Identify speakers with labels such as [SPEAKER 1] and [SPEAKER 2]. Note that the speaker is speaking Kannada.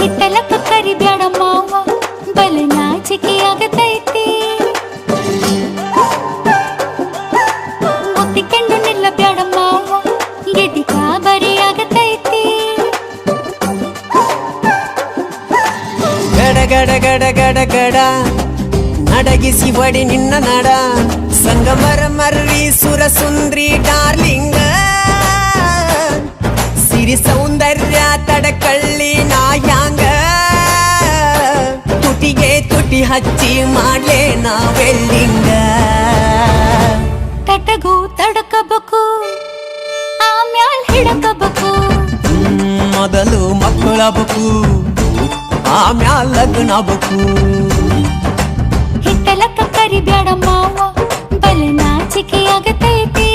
[SPEAKER 1] ಹಿತ್ತಲಕ್ಕ ಕರಿಬ್ಯಾಡ ಮಾವ ಬಲ ನಾಚಿಕೆ ಆಗತೈತಿ ಒತ್ತಿಕೊಂಡು ನಿಲ್ಲಬ್ಯಾಡ ಮಾವ ಗೆದಿ ಕಾಬರಿ ಆಗತೈತಿ
[SPEAKER 2] ಗಡ ಗಡ ಗಡ ಗಡ ಗಡ ನಡಗಿಸಿ ಬಡಿ ನಿನ್ನ ನಡ ಸಂಗಮರ ಮರ್ರಿ ಸುರ ಸುಂದ್ರಿ ಡಾರ್ಲಿಂಗ ಸಿರಿ ಸೌಂದರ್ಯ ತಡಕಳ್ಳಿ ನಾಯಾಂಗ ತುಟಿಗೆ ತುಟಿ ಹಚ್ಚಿ ಮಾಡ್ಲೇ ನಾವೆಲ್ಲಿಂಗ
[SPEAKER 1] ತಟಗೂ ತಡಕಬೇಕು ಆಮ್ಯಾಲ್ ಹಿಡಕಬೇಕು
[SPEAKER 2] ಮೊದಲು ಮಕ್ಕಳಬೇಕು ಆಮ್ಯಾಲ ಲಗ್ನಬೇಕು
[SPEAKER 1] ಹಿತ್ತಲಕ್ಕ ಕರಿಬ್ಯಾಡ ಮಾವ ಬಲ ನಾಚಿಕೆ ಆಗತೈತಿ